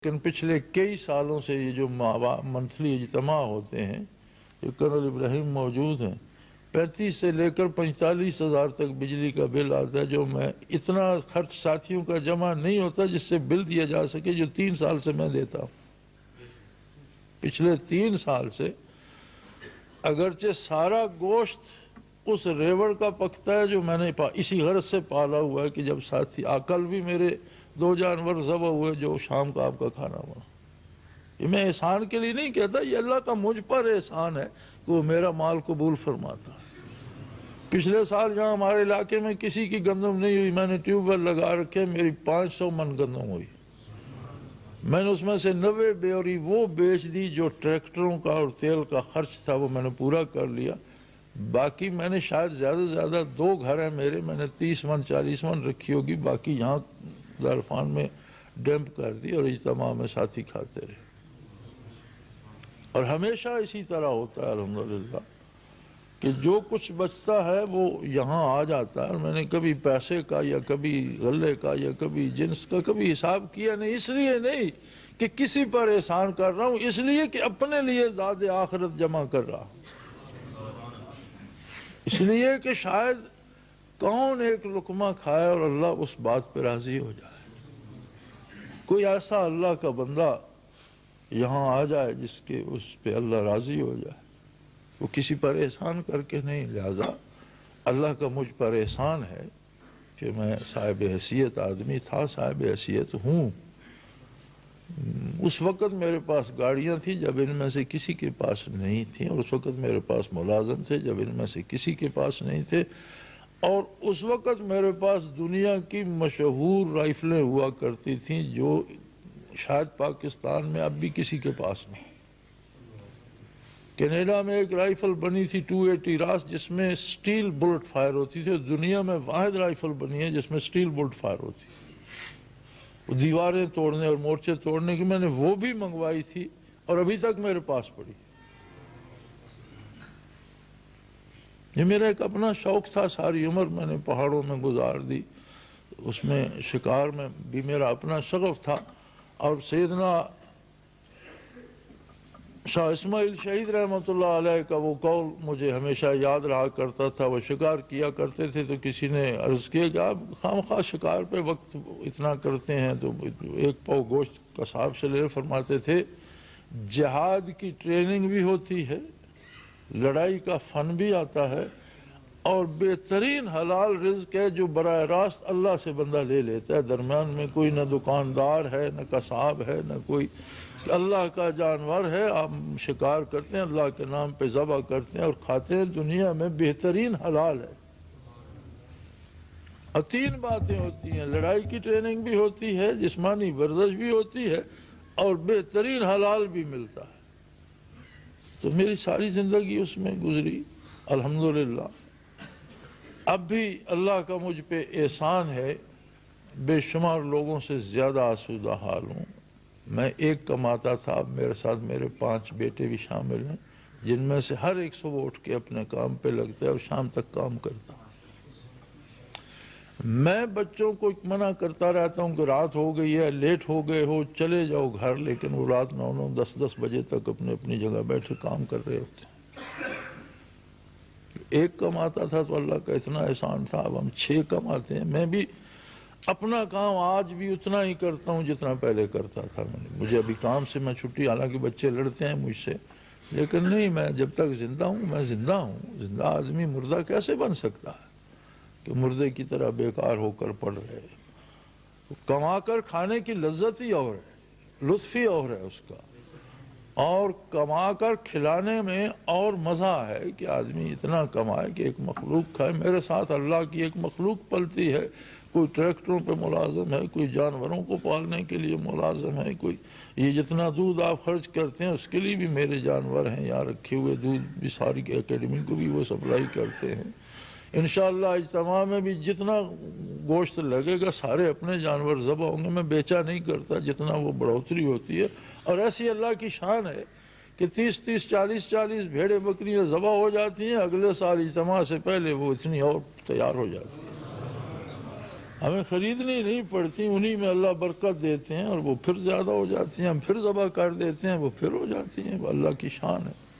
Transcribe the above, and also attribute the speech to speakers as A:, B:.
A: لیکن پچھلے کئی سالوں سے یہ جو منتھلی اجتماع ہوتے ہیں، یہ کرنل ابراہیم موجود ہیں، 35 سے لے کر 45 ہزار تک بجلی کا بل آتا ہے، جو میں اتنا خرچ ساتھیوں کا جمع نہیں ہوتا جس سے بل دیا جا سکے جو 3 سال سے میں دیتا ہوں۔ پچھلے 3 سال سے اگرچہ سارا گوشت اس ریوڑ کا پکتا ہے جو میں نے اسی غرض سے پالا ہوا ہے کہ جب ساتھی کل بھی میرے 2 جانور ذبح ہوئے جو شام کا آپ کا کھانا ہوا۔ یہ میں احسان کے لیے نہیں کہتا، یہ اللہ کا مجھ پر احسان ہے کہ وہ میرا مال قبول فرماتا۔ پچھلے سال جہاں ہمارے علاقے میں کسی کی گندم نہیں ہوئی، میں نے ٹیوب ویل لگا رکھے، میری 500 من گندم ہوئی۔ میں نے اس میں سے 90 بیوری وہ بیچ دی جو ٹریکٹروں کا اور تیل کا خرچ تھا، وہ میں نے پورا کر لیا۔ باقی میں نے شاید زیادہ سے زیادہ 2 گھر ہیں میرے، میں نے 30 من 40 من رکھی ہوگی، باقی یہاں دارفان میں ڈیمپ کر دی اور اجتماع میں ساتھی کھاتے رہے۔ اور ہمیشہ اسی طرح ہوتا ہے الحمدللہ کہ جو کچھ بچتا ہے وہ یہاں آ جاتا ہے۔ اور میں نے کبھی پیسے کا یا کبھی غلے کا یا کبھی جنس کا کبھی حساب کیا نہیں، اس لیے نہیں کہ کسی پر احسان کر رہا ہوں، اس لیے کہ اپنے لیے زاد آخرت جمع کر رہا ہوں۔ اس لیے کہ شاید کون ایک لقمہ کھائے اور اللہ اس بات پہ راضی ہو جائے۔ کوئی ایسا اللہ کا بندہ یہاں آ جائے جس کے اس پہ اللہ راضی ہو جائے، وہ کسی پر احسان کر کے نہیں۔ لہذا اللہ کا مجھ پر احسان ہے کہ میں صاحب حیثیت آدمی تھا، صاحب حیثیت ہوں۔ اس وقت میرے پاس گاڑیاں تھیں جب ان میں سے کسی کے پاس نہیں تھیں، اور اس وقت میرے پاس ملازم تھے جب ان میں سے کسی کے پاس نہیں تھے، اور اس وقت میرے پاس دنیا کی مشہور رائفلیں ہوا کرتی تھیں جو شاید پاکستان میں اب بھی کسی کے پاس نہیں۔ کینیڈا میں ایک رائفل بنی تھی 280 راس جس میں سٹیل بلٹ فائر ہوتی تھی، دنیا میں واحد رائفل بنی ہے جس میں سٹیل بلٹ فائر ہوتی ہے۔ وہ دیواریں توڑنے اور مورچے توڑنے کی میں نے وہ بھی منگوائی تھی اور ابھی تک میرے پاس پڑی۔ یہ میرا ایک اپنا شوق تھا، ساری عمر میں نے پہاڑوں میں گزار دی، اس میں شکار میں بھی میرا اپنا شغف تھا۔ اور سیدنا شاہ اسماعیل شہید رحمۃ اللہ علیہ کا وہ قول مجھے ہمیشہ یاد رہا کرتا تھا۔ وہ شکار کیا کرتے تھے تو کسی نے عرض کیا کہ آپ خواہ شکار پہ وقت اتنا کرتے ہیں تو 1 پاؤ گوشت قصاب سے لے، فرماتے تھے جہاد کی ٹریننگ بھی ہوتی ہے، لڑائی کا فن بھی آتا ہے، اور بہترین حلال رزق ہے جو براہ راست اللہ سے بندہ لے لیتا ہے۔ درمیان میں کوئی نہ دکاندار ہے، نہ قصاب ہے، نہ کوئی، اللہ کا جانور ہے، آپ شکار کرتے ہیں، اللہ کے نام پہ ذبح کرتے ہیں اور کھاتے ہیں، دنیا میں بہترین حلال ہے۔ اور 3 باتیں ہوتی ہیں، لڑائی کی ٹریننگ بھی ہوتی ہے، جسمانی ورزش بھی ہوتی ہے، اور بہترین حلال بھی ملتا ہے۔ تو میری ساری زندگی اس میں گزری الحمدللہ۔ اب بھی اللہ کا مجھ پہ احسان ہے، بے شمار لوگوں سے زیادہ آسودہ حال ہوں۔ میں ایک کماتا تھا، اب میرے ساتھ میرے 5 بیٹے بھی شامل ہیں، جن میں سے ہر ایک صبح اٹھ کے اپنے کام پہ لگتا ہے اور شام تک کام کرتا ہے۔ میں بچوں کو منع کرتا رہتا ہوں کہ رات ہو گئی ہے، لیٹ ہو گئے ہو، چلے جاؤ گھر، لیکن وہ رات 9 10 بجے تک اپنی جگہ بیٹھے کام کر رہے ہوتے ہیں۔ ایک کماتا تھا تو اللہ کا اتنا احسان تھا، اب ہم 6 کماتے ہیں۔ میں بھی اپنا کام آج بھی اتنا ہی کرتا ہوں جتنا پہلے کرتا تھا۔ مجھے ابھی کام سے میں چھٹی، حالانکہ بچے لڑتے ہیں مجھ سے، لیکن نہیں، میں جب تک زندہ ہوں میں زندہ ہوں۔ زندہ آدمی مردہ کیسے بن سکتا ہے کہ مردے کی طرح بیکار ہو کر پڑ رہے۔ کما کر کھانے کی لذت ہی اور ہے، لطف ہی اور ہے اس کا، اور کما کر کھلانے میں اور مزہ ہے کہ آدمی اتنا کمائے کہ ایک مخلوق کھائے۔ میرے ساتھ اللہ کی ایک مخلوق پلتی ہے، کوئی ٹریکٹروں پہ ملازم ہے، کوئی جانوروں کو پالنے کے لیے ملازم ہے، کوئی یہ جتنا دودھ آپ خرچ کرتے ہیں اس کے لیے بھی میرے جانور ہیں، یہاں رکھے ہوئے دودھ بھی ساری اکیڈمی کو بھی وہ سپلائی کرتے ہیں۔ انشاءاللہ اجتماع میں بھی جتنا گوشت لگے گا سارے اپنے جانور ذبح ہوں گے، میں بیچا نہیں کرتا، جتنا وہ بڑھوتری ہوتی ہے۔ اور ایسی اللہ کی شان ہے کہ 30 40 بھیڑیں بکریاں ذبح ہو جاتی ہیں، اگلے سال اجتماع سے پہلے وہ اتنی اور تیار ہو جاتی ہیں۔ ہمیں خریدنی نہیں پڑتی، انہی میں اللہ برکت دیتے ہیں اور وہ پھر زیادہ ہو جاتی ہیں، ہم پھر ذبح کر دیتے ہیں وہ پھر ہو جاتی ہیں، وہ اللہ کی شان ہے۔